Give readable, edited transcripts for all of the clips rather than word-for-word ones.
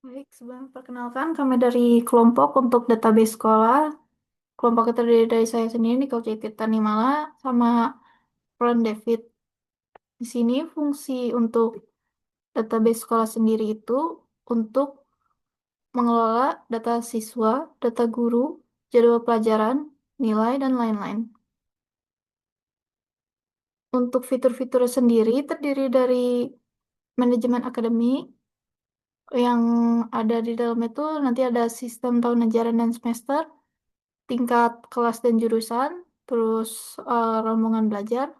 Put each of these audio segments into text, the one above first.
Baik, sebelum perkenalkan kami dari kelompok untuk database sekolah. Kelompok itu terdiri dari saya sendiri, Nicole Cetita Nimala, sama Ron David. Di sini fungsi untuk database sekolah sendiri itu untuk mengelola data siswa, data guru, jadwal pelajaran, nilai, dan lain-lain. Untuk fitur-fitur sendiri terdiri dari manajemen akademik yang ada di dalam itu nanti ada sistem tahun ajaran dan semester, tingkat kelas dan jurusan, terus rombongan belajar.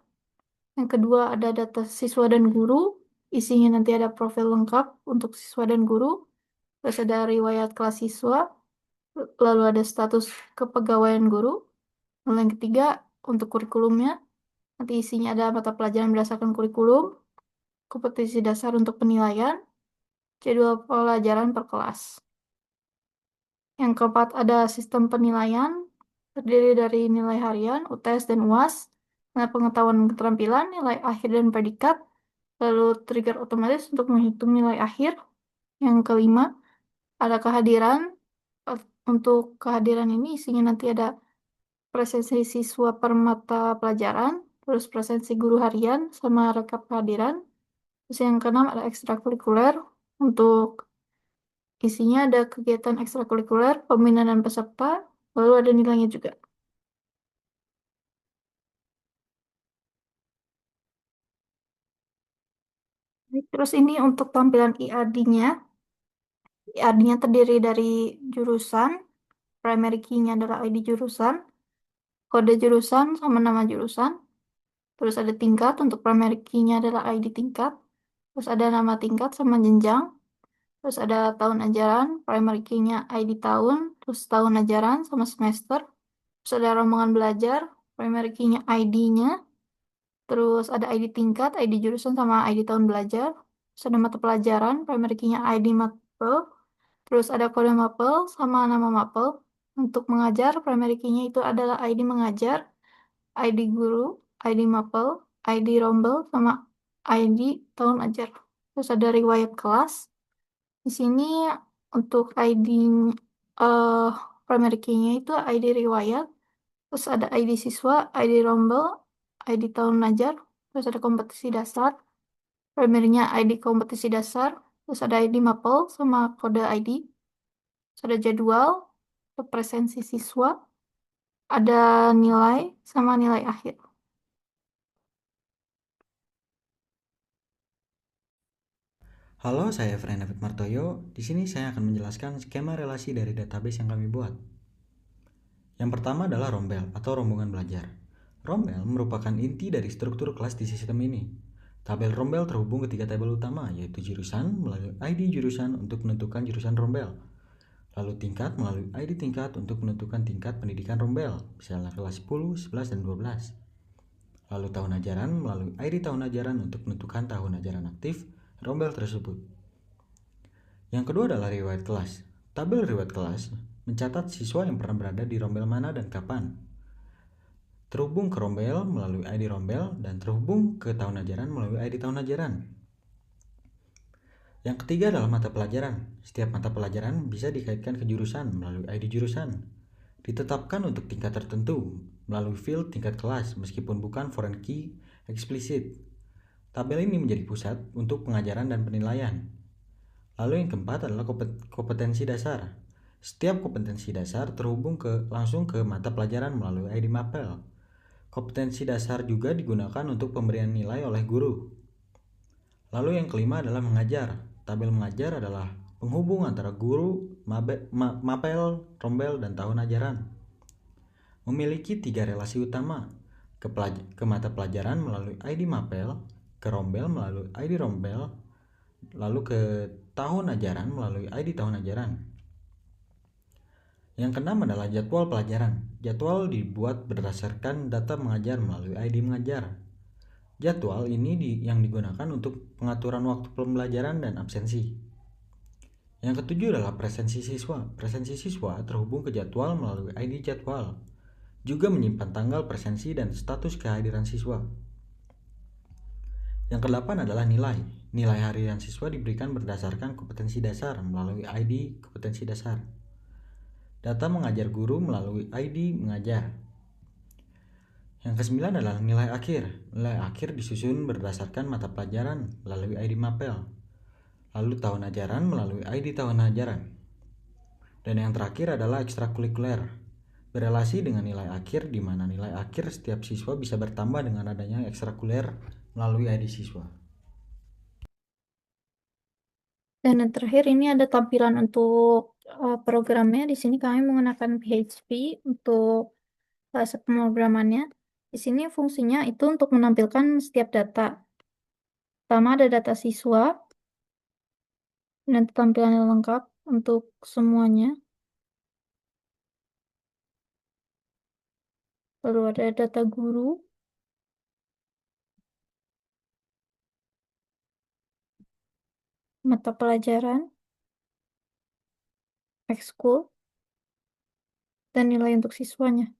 Yang kedua ada data siswa dan guru, isinya nanti ada profil lengkap untuk siswa dan guru, terus ada riwayat kelas siswa, lalu ada status kepegawaian guru. Lalu yang ketiga untuk kurikulumnya, nanti isinya ada mata pelajaran berdasarkan kurikulum, kompetisi dasar untuk penilaian, jadwal pelajaran per kelas. Yang keempat ada sistem penilaian, terdiri dari nilai harian, UTS, dan UAS, nilai pengetahuan dan keterampilan, nilai akhir dan predikat, lalu trigger otomatis untuk menghitung nilai akhir. Yang kelima, ada kehadiran. Untuk kehadiran ini isinya nanti ada presensi siswa per mata pelajaran, terus presensi guru harian, sama rekap kehadiran. Terus yang keenam ada ekstrakurikuler. Untuk isinya ada kegiatan ekstrakurikuler, pembinaan dan peserta, lalu ada nilainya juga. Terus ini untuk tampilan IAD-nya. IAD-nya terdiri dari jurusan, primary key-nya adalah ID jurusan, kode jurusan sama nama jurusan, terus ada tingkat, untuk primary key-nya adalah ID tingkat, terus ada nama tingkat sama jenjang, terus ada tahun ajaran, primary key-nya ID tahun, terus tahun ajaran sama semester, terus ada rombongan belajar, primary key-nya ID-nya, terus ada ID tingkat, ID jurusan sama ID tahun belajar, terus ada mata pelajaran, primary key-nya ID mapel, terus ada kode mapel sama nama mapel. Untuk mengajar, primary key-nya itu adalah ID mengajar, ID guru, ID mapel, ID rombel, sama ID tahun ajar. Terus ada riwayat kelas. Di sini untuk ID eh primary key-nya itu ID riwayat, terus ada ID siswa, ID rombel, ID tahun ajar, terus ada kompetisi dasar, primary-nya ID kompetisi dasar, terus ada ID mapel sama kode ID, terus ada jadwal, presensi siswa, ada nilai sama nilai akhir. Halo, saya Fren David Martoyo. Di sini saya akan menjelaskan skema relasi dari database yang kami buat. Yang pertama adalah rombel atau rombongan belajar. Rombel merupakan inti dari struktur kelas di sistem ini. Tabel rombel terhubung ke tiga tabel utama, yaitu jurusan melalui ID jurusan untuk menentukan jurusan rombel. Lalu tingkat melalui ID tingkat untuk menentukan tingkat pendidikan rombel, misalnya kelas 10, 11, dan 12. Lalu tahun ajaran melalui ID tahun ajaran untuk menentukan tahun ajaran aktif rombel tersebut. Yang kedua adalah riwayat kelas. Tabel riwayat kelas mencatat siswa yang pernah berada di rombel mana dan kapan. Terhubung ke rombel melalui ID rombel dan terhubung ke tahun ajaran melalui ID tahun ajaran. Yang ketiga adalah mata pelajaran. Setiap mata pelajaran bisa dikaitkan ke jurusan melalui ID jurusan. Ditetapkan untuk tingkat tertentu melalui field tingkat kelas meskipun bukan foreign key eksplisit. Tabel ini menjadi pusat untuk pengajaran dan penilaian. Lalu yang keempat adalah kompetensi dasar. Setiap kompetensi dasar terhubung langsung ke mata pelajaran melalui ID Mapel. Kompetensi dasar juga digunakan untuk pemberian nilai oleh guru. Lalu yang kelima adalah mengajar. Tabel mengajar adalah penghubung antara guru, mapel, rombel, dan tahun ajaran. Memiliki tiga relasi utama, ke mata pelajaran melalui ID Mapel, ke rombel melalui ID rombel, lalu ke tahun ajaran melalui ID tahun ajaran. Yang keenam adalah jadwal pelajaran. Jadwal dibuat berdasarkan data mengajar melalui ID mengajar. Jadwal ini yang digunakan untuk pengaturan waktu pembelajaran dan absensi. Yang ketujuh adalah presensi siswa. Presensi siswa terhubung ke jadwal melalui ID jadwal. Juga menyimpan tanggal presensi dan status kehadiran siswa. Yang kedelapan adalah nilai. Nilai harian siswa diberikan berdasarkan kompetensi dasar melalui ID kompetensi dasar. Data mengajar guru melalui ID mengajar. Yang kesembilan adalah nilai akhir. Nilai akhir disusun berdasarkan mata pelajaran melalui ID mapel. Lalu tahun ajaran melalui ID tahun ajaran. Dan yang terakhir adalah ekstrakurikuler. Berelasi dengan nilai akhir, di mana nilai akhir setiap siswa bisa bertambah dengan adanya ekstrakurikuler melalui ID siswa. Dan yang terakhir ini ada tampilan untuk programnya. Di sini kami menggunakan PHP untuk bahasa pemrogramannya. Di sini fungsinya itu untuk menampilkan setiap data. Pertama ada data siswa, dan tampilan yang lengkap untuk semuanya. Lalu ada data guru, mata pelajaran, ekskul, dan nilai untuk siswanya.